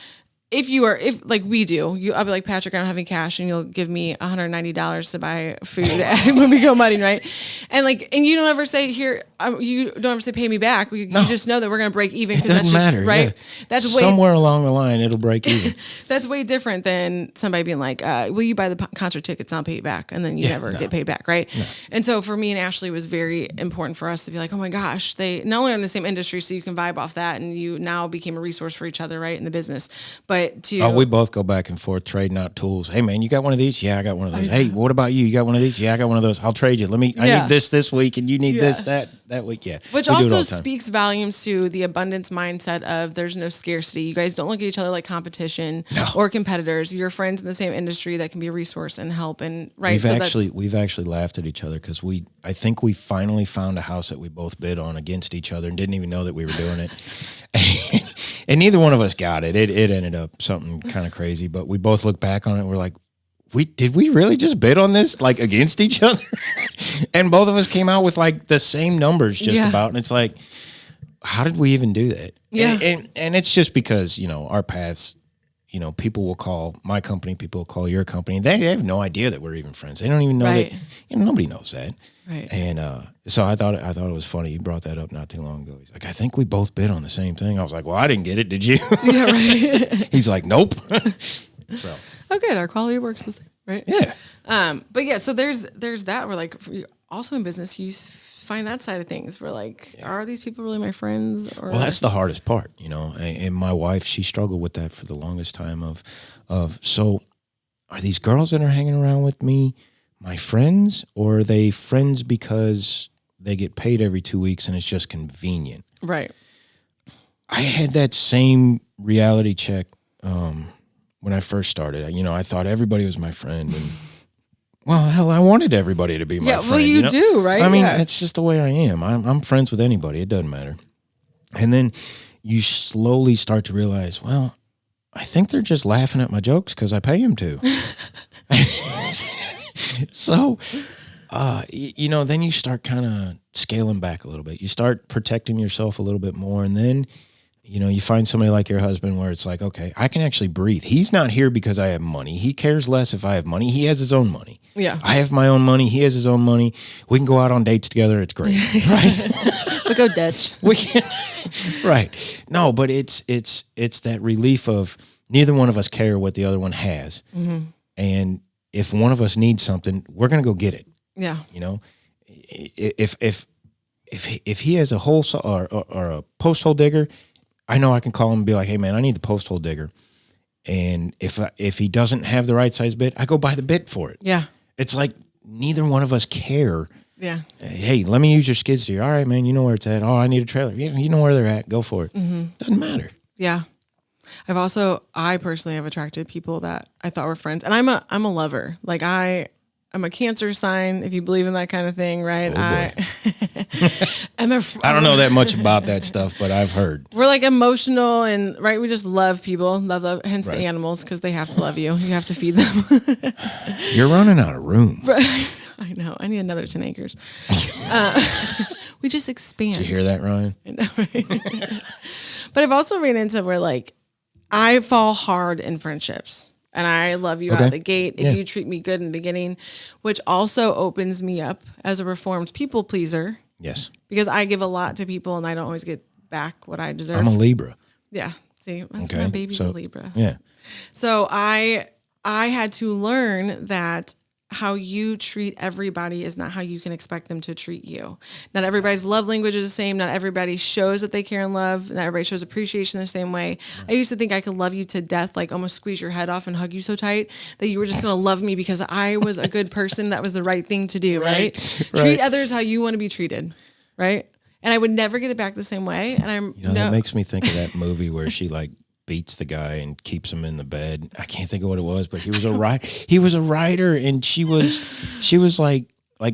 if we do, I'll be like, Patrick, I don't have any cash, and you'll give me $190 to buy food when we go mudding, right? And you don't ever say you don't ever say pay me back. You just know that we're going to break even, because that's just matter, right. Yeah. That's somewhere along the line it'll break even. That's way different than somebody being like, will you buy the concert tickets? I'll pay you back, and then you never get paid back, right? No. And so for me and Ashley, it was very important for us to be like, oh my gosh, they not only are in the same industry, so you can vibe off that, and you now became a resource for each other, right, in the business, but we both go back and forth trading out tools. Hey man, you got one of these? Yeah, I got one of those. Hey, what about you? You got one of these? Yeah, I got one of those. I'll trade you. I need this week, and you need this that week. Yeah, which also speaks volumes to the abundance mindset of there's no scarcity. You guys don't look at each other like competition or competitors. You're friends in the same industry that can be a resource and help. And right, we've actually laughed at each other, because I think we finally found a house that we both bid on against each other and didn't even know that we were doing it. And neither one of us got it. It ended up something kind of crazy, but we both look back on it and we're like, did we really just bid on this against each other? And both of us came out with the same numbers about. And it's like, how did we even do that? Yeah. And it's just because, our paths, people will call my company, people will call your company. They have no idea that we're even friends. They don't even know that, nobody knows that. Right. And so I thought it was funny. You brought that up not too long ago. He's like, I think we both bid on the same thing. I was like, well, I didn't get it. Did you? Yeah, right. He's like, nope. So. Oh, good. Our quality works the same, right? Yeah. But yeah, so there's that. We're also in business, you find that side of things. We're like, are these people really my friends? Or well, that's the hardest part, And my wife, she struggled with that for the longest time. So, are these girls that are hanging around with me my friends, or are they friends because they get paid every 2 weeks and it's just convenient? Right. I had that same reality check when I first started. I thought everybody was my friend, and well, hell, I wanted everybody to be my friend. Well, you do, right? I mean, it's just the way I am. I'm friends with anybody. It doesn't matter. And then you slowly start to realize, well, I think they're just laughing at my jokes because I pay them to. So, then you start kind of scaling back a little bit. You start protecting yourself a little bit more. And then, you find somebody like your husband where it's like, okay, I can actually breathe. He's not here because I have money. He cares less if I have money. He has his own money. Yeah. I have my own money. He has his own money. We can go out on dates together. It's great. Right? We'll go Dutch. We can. Right. No, but it's that relief of neither one of us care what the other one has. Mm-hmm. And if one of us needs something, we're going to go get it. Yeah. If he has a hole or a post hole digger, I know I can call him and be like, hey man, I need the post hole digger. And if he doesn't have the right size bit, I go buy the bit for it. Yeah. It's like neither one of us care. Yeah. Hey, let me use your skid steer. All right, man, you know where it's at. Oh, I need a trailer. Yeah, you know where they're at. Go for it. Mm-hmm. Doesn't matter. Yeah. I personally have attracted people that I thought were friends, and I'm a lover. Like I'm a Cancer sign, if you believe in that kind of thing, right? I don't know that much about that stuff, but I've heard. We're like emotional and right. We just love people, love. Hence the animals, because they have to love you. You have to feed them. You're running out of room. Right. I know. I need another 10 acres. We just expand. Did you hear that, Ryan? I know, right? But I've also ran into where like I fall hard in friendships. And I love you out of the gate if you treat me good in the beginning, which also opens me up as a reformed people pleaser. Yes. Because I give a lot to people and I don't always get back what I deserve. I'm a Libra. Yeah. See, that's my baby's a Libra. Yeah. So I had to learn that how you treat everybody is not how you can expect them to treat you. Not everybody's love language is the same. Not everybody shows that they care and love. Not everybody shows appreciation the same way. I used to think I could love you to death, like almost squeeze your head off and hug you so tight that you were just going to love me because I was a good person. That was the right thing to do, right? Treat others how you want to be treated, right? And I would never get it back the same way. And that makes me think of that movie where she like beats the guy and keeps him in the bed. I can't think of what it was, but he was a writer, and she was like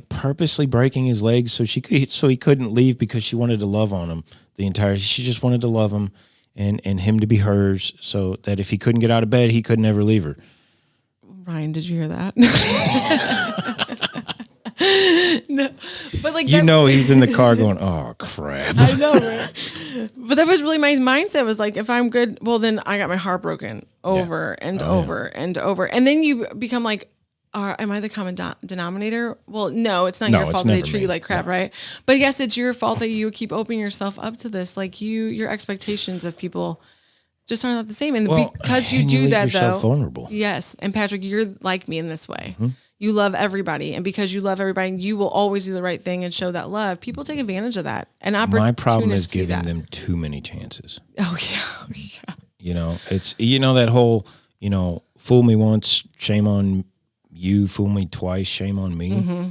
purposely breaking his legs so he couldn't leave because she wanted to love on him she just wanted to love him and him to be hers, so that if he couldn't get out of bed, he could never leave her. Ryan, did you hear that? No, but like he's in the car going, "Oh crap!" I know, right? But that was really my mindset. Was like, if I'm good, well, then I got my heart broken over and over and over, and then you become like, "Am I the common denominator?" Well, no, it's not your fault that they treat you like crap, right? But yes, it's your fault that you keep opening yourself up to this. Like your expectations of people just are not the same, and because you do that, though, vulnerable. Yes, and Patrick, you're like me in this way. Mm-hmm. You love everybody, and because you love everybody, you will always do the right thing and show that love. People take advantage of that. And my problem is giving them too many chances. Oh yeah. It's that whole fool me once, shame on you. Fool me twice, shame on me. Mm-hmm.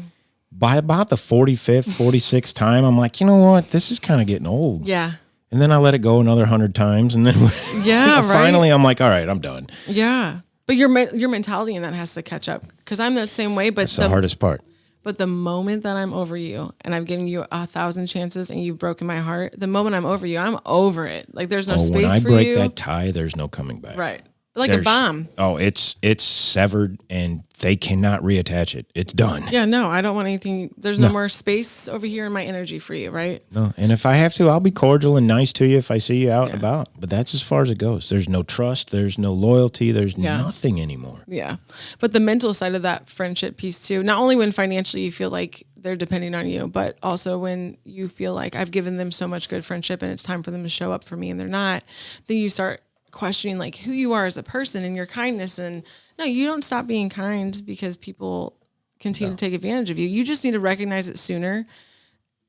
By about the 45th, 46th time, I'm like, you know what? This is kind of getting old. Yeah. And then I let it go another 100 times, and then finally I'm like, all right, I'm done. Yeah. But your mentality in that has to catch up, because I'm that same way. But that's the hardest part. But the moment that I'm over you and I've given you 1,000 chances and you've broken my heart, the moment I'm over you, I'm over it. Like there's no space for you. When I break that tie, there's no coming back. Right. Like a bomb. Oh, it's severed and they cannot reattach it. It's done. Yeah, no, I don't want anything. There's no more space over here in my energy for you, right? No, and if I have to, I'll be cordial and nice to you if I see you out and about. But that's as far as it goes. There's no trust. There's no loyalty. There's nothing anymore. Yeah. But the mental side of that friendship piece too, not only when financially you feel like they're depending on you, but also when you feel like I've given them so much good friendship and it's time for them to show up for me and they're not, then you start questioning like who you are as a person and your kindness. And no, you don't stop being kind because people continue to take advantage of you. You just need to recognize it sooner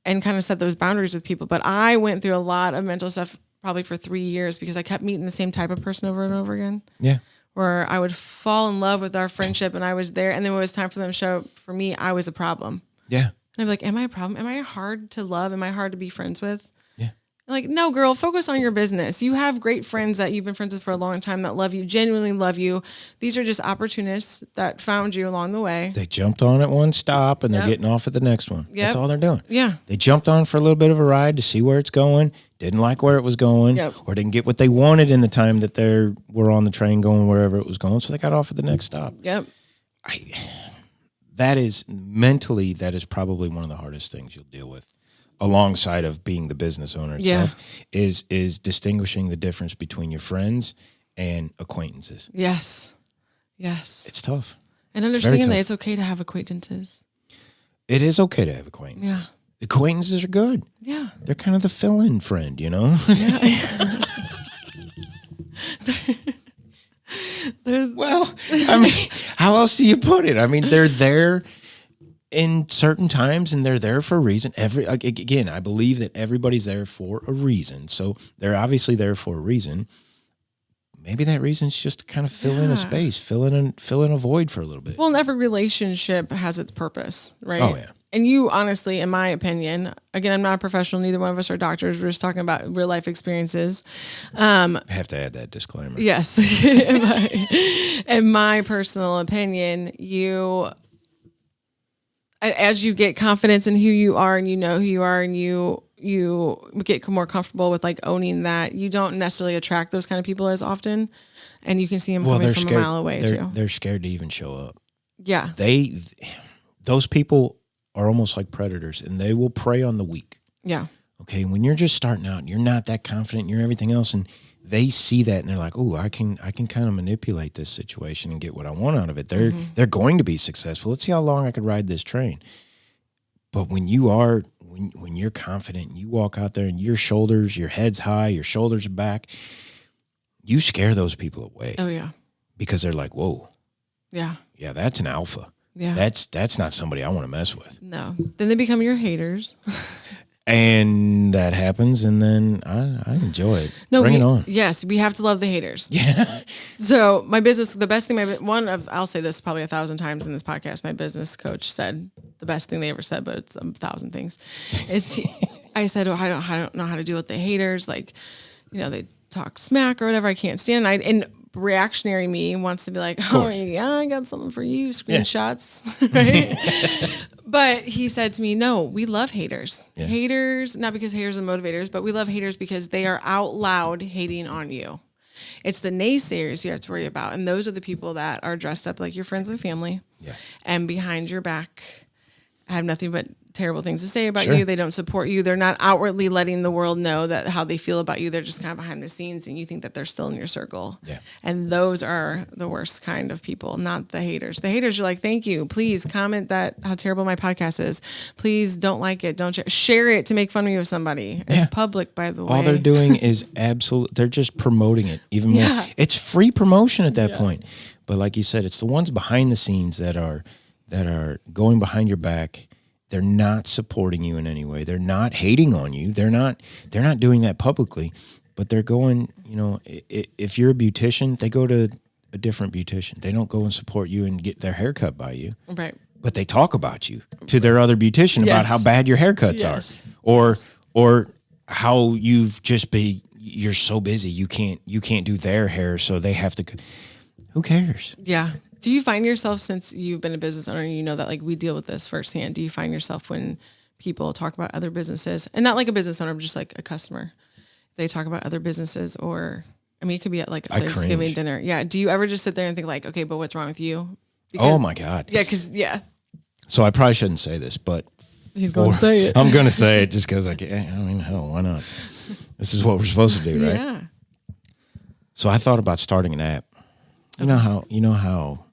and kind of set those boundaries with people. But I went through a lot of mental stuff probably for 3 years because I kept meeting the same type of person over and over again. Yeah. Where I would fall in love with our friendship and I was there. And then when it was time for them to show up for me, I was a problem. Yeah. And I'd be like, am I a problem? Am I hard to love? Am I hard to be friends with? Yeah. Like, no, girl, focus on your business. You have great friends that you've been friends with for a long time that love you, genuinely love you. These are just opportunists that found you along the way. They jumped on at one stop and they're Yep. getting off at the next one. Yep. That's all they're doing. Yeah. They jumped on for a little bit of a ride to see where it's going, didn't like where it was going, Yep. or didn't get what they wanted in the time that they were on the train going wherever it was going, so they got off at the next stop. Yep. That is probably one of the hardest things you'll deal with, alongside of being the business owner itself, is distinguishing the difference between your friends and acquaintances. Yes. Yes. It's tough. And understanding that it's okay to have acquaintances. It is okay to have acquaintances. Yeah. Acquaintances are good. Yeah. They're kind of the fill-in friend, you know? Yeah. Well, I mean, how else do you put it? I mean, they're there in certain times, and they're there for a reason. Again, I believe that everybody's there for a reason. So they're obviously there for a reason. Maybe that reason's just to kind of fill in a space, fill in a void for a little bit. Well, and every relationship has its purpose, right? Oh, yeah. And you, honestly, in my opinion, again, I'm not a professional. Neither one of us are doctors. We're just talking about real life experiences. I have to add that disclaimer. Yes. In my personal opinion, as you get confidence in who you are and you know who you are and you get more comfortable with like owning that, you don't necessarily attract those kind of people as often, and you can see them coming from a mile away too. They're scared to even show up. Yeah. Those people are almost like predators, and they will prey on the weak. Yeah. Okay, when you're just starting out and you're not that confident and you're everything else, and they see that and they're like, "Oh, I can kind of manipulate this situation and get what I want out of it." They're going to be successful. Let's see how long I could ride this train. But when you're confident and you walk out there and your head's high, your shoulders are back, you scare those people away. Oh yeah. Because they're like, "Whoa. Yeah. Yeah, that's an alpha. Yeah. That's not somebody I want to mess with." No. Then they become your haters. And that happens, and then I enjoy it. Bring it on. Yes, we have to love the haters. Yeah. So my business, the best thing, I'll say this probably 1,000 times in this podcast. My business coach said the best thing they ever said, but it's 1,000 things. I said, "Oh, I don't know how to deal with the haters. Like, they talk smack or whatever. I can't stand." And reactionary me wants to be like, "Oh yeah, I got something for you." Screenshots, right? But he said to me, "No, we love haters. Yeah. Haters, not because haters are motivators, but we love haters because they are out loud hating on you. It's the naysayers you have to worry about. And those are the people that are dressed up like your friends and family. Yeah. And behind your back have nothing but terrible things to say about you. They don't support you. They're not outwardly letting the world know that how they feel about you. They're just kind of behind the scenes, and you think that they're still in your circle. Yeah. And those are the worst kind of people, not the haters. The haters are like, "Thank you. Please comment that how terrible my podcast is. Please don't like it. Don't share it to make fun of you with somebody." It's public, by the way. All they're doing is they're just promoting it even more. It's free promotion at that point. But like you said, it's the ones behind the scenes that are going behind your back. They're not supporting you in any way. They're not hating on you. They're not doing that publicly, but they're going, if you're a beautician, they go to a different beautician. They don't go and support you and get their hair cut by you. Right. But they talk about you to their other beautician about how bad your haircuts are, or how you're so busy you can't do their hair, so they have to. Who cares? Yeah. Do you find yourself, since you've been a business owner, you know that like we deal with this firsthand, do you find yourself when people talk about other businesses, and not like a business owner, but just like a customer, they talk about other businesses, or, I mean, it could be at like a Thanksgiving dinner. Yeah. Do you ever just sit there and think like, okay, but what's wrong with you? Because, oh my God. Yeah. So I probably shouldn't say this, but he's going to say it. I'm going to say it just because hell, why not? This is what we're supposed to do, right? Yeah. So I thought about starting an app. You know how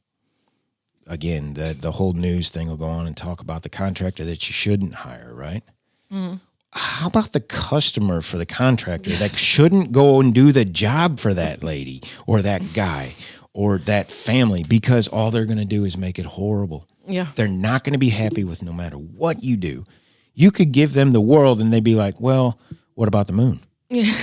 again, the whole news thing will go on and talk about the contractor that you shouldn't hire, right? Mm-hmm. How about the customer for the contractor that shouldn't go and do the job for that lady or that guy or that family, because all they're going to do is make it horrible. Yeah. They're not going to be happy with no matter what you do. You could give them the world and they'd be like, "Well, what about the moon?" Yeah.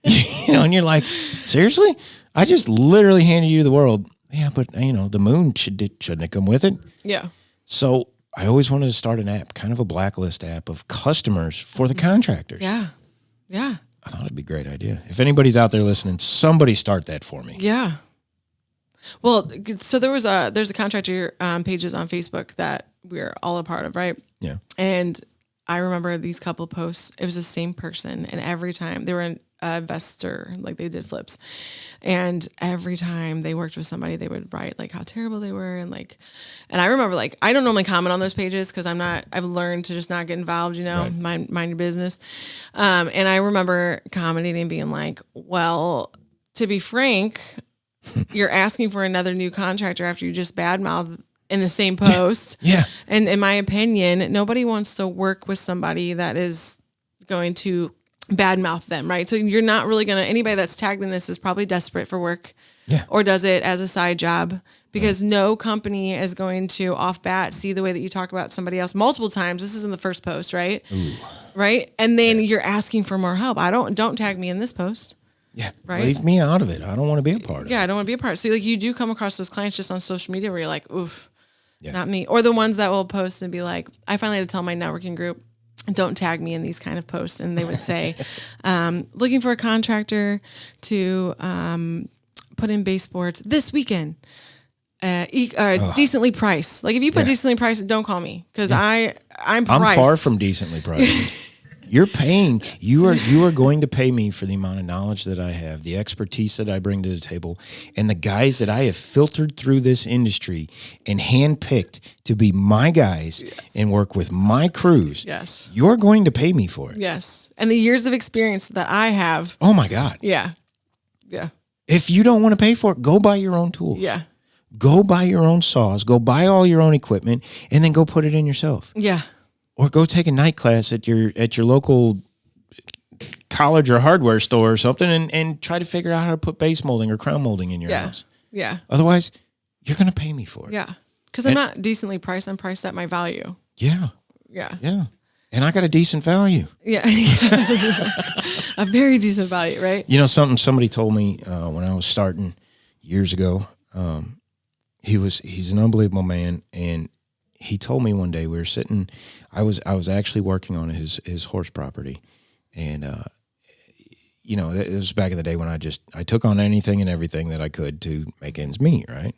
And you're like, "Seriously? I just literally handed you the world." Yeah, but the moon shouldn't it come with it? Yeah. So I always wanted to start an app, kind of a blacklist app of customers for the contractors. Yeah. Yeah. I thought it'd be a great idea. If anybody's out there listening, somebody start that for me. Yeah. Well, so there's a contractor pages on Facebook that we're all a part of, right? Yeah. And I remember these couple posts. It was the same person, and every time they were an investor, like they did flips, and every time they worked with somebody, they would write like how terrible they were, and I remember like I don't normally comment on those pages because I've learned to just not get involved, Right. mind your business. And I remember commenting and being like, well, to be frank, you're asking for another new contractor after you just badmouthed in the same post. Yeah. And in my opinion, nobody wants to work with somebody that is going to badmouth them, right? So you're not really anybody that's tagged in this is probably desperate for work. Yeah. Or does it as a side job, because no company is going to off bat see the way that you talk about somebody else multiple times. This isn't the first post, right? Ooh. Right? And then you're asking for more help. Don't tag me in this post. Yeah. Right? Leave me out of it. I don't want to be a part of it. Yeah, I don't want to be a part. So you do come across those clients just on social media where you're like, oof, Yeah. not me. Or the ones that will post and be like, I finally had to tell my networking group, don't tag me in these kind of posts. And they would say, looking for a contractor to put in baseboards this weekend, decently priced. Like if you put decently priced, don't call me because I'm priced. I'm far from decently priced. You're paying. You are going to pay me for the amount of knowledge that I have, the expertise that I bring to the table, and the guys that I have filtered through this industry and handpicked to be my guys and work with my crews. Yes. You're going to pay me for it. Yes. And the years of experience that I have. Oh my God. Yeah. Yeah. If you don't want to pay for it, go buy your own tools. Yeah. Go buy your own saws. Go buy all your own equipment, and then go put it in yourself. Yeah. Or go take a night class at your local college or hardware store or something and try to figure out how to put base molding or crown molding in your house. Yeah. Otherwise, you're going to pay me for it. Yeah. Because I'm not decently priced. I'm priced at my value. Yeah. Yeah. Yeah. And I got a decent value. Yeah. A very decent value, right? You know, somebody told me when I was starting years ago, he's an unbelievable man, and he told me one day we were sitting. I was actually working on his horse property, and you know, it was back in the day when I took on anything and everything that I could to make ends meet, right?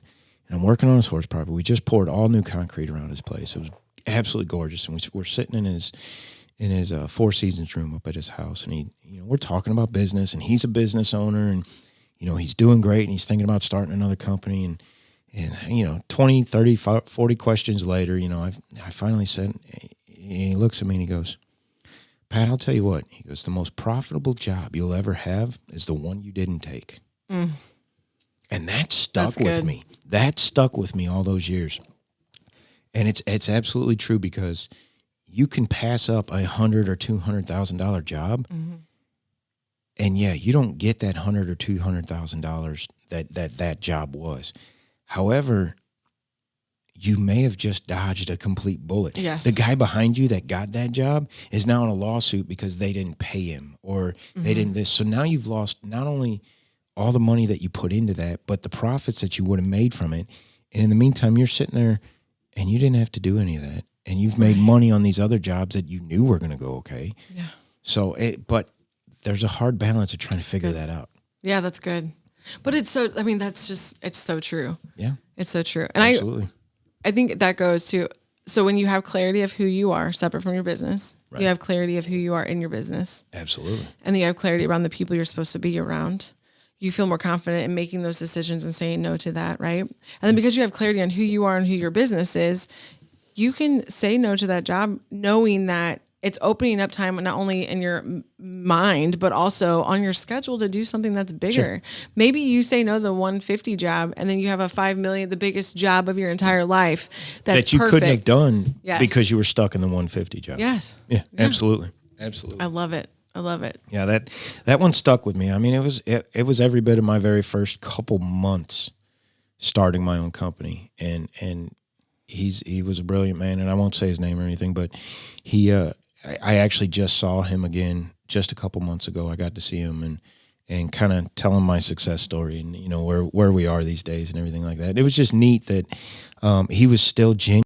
And I'm working on his horse property. We just poured all new concrete around his place. It was absolutely gorgeous, and we're sitting in his Four Seasons room up at his house, and we're talking about business, and he's a business owner, and he's doing great, and he's thinking about starting another company, and 20, 30, 40 questions later, I finally said, and he looks at me and he goes, Pat, I'll tell you what. He goes, the most profitable job you'll ever have is the one you didn't take. Mm. And that stuck with me. That stuck with me all those years. And it's absolutely true, because you can pass up $100,000 or $200,000 job, and you don't get that $100,000 or $200,000 that job was. However, you may have just dodged a complete bullet. Yes. The guy behind you that got that job is now in a lawsuit because they didn't pay him or they didn't this. So now you've lost not only all the money that you put into that, but the profits that you would have made from it. And in the meantime, you're sitting there and you didn't have to do any of that. And you've made money on these other jobs that you knew were going to go okay. Yeah. So, but there's a hard balance of trying to figure that out. Yeah, that's good. But it's so, it's so true. Yeah. It's so true. And absolutely. I think that goes to, so when you have clarity of who you are separate from your business, you have clarity of who you are in your business. Absolutely. And then you have clarity around the people you're supposed to be around. You feel more confident in making those decisions and saying no to that, right? And then because you have clarity on who you are and who your business is, you can say no to that job knowing that it's opening up time not only in your mind, but also on your schedule to do something that's bigger. Sure. Maybe you say no to the 150 job and then you have a $5 million, the biggest job of your entire life. That you perfect. Couldn't have done because you were stuck in the 150 job. Yes. Yeah, absolutely. Absolutely. I love it. I love it. Yeah, that one stuck with me. I mean, it was every bit of my very first couple months starting my own company, and he was a brilliant man, and I won't say his name or anything, but I actually just saw him again just a couple months ago. I got to see him and kind of tell him my success story and where we are these days and everything like that. It was just neat that he was still genuine.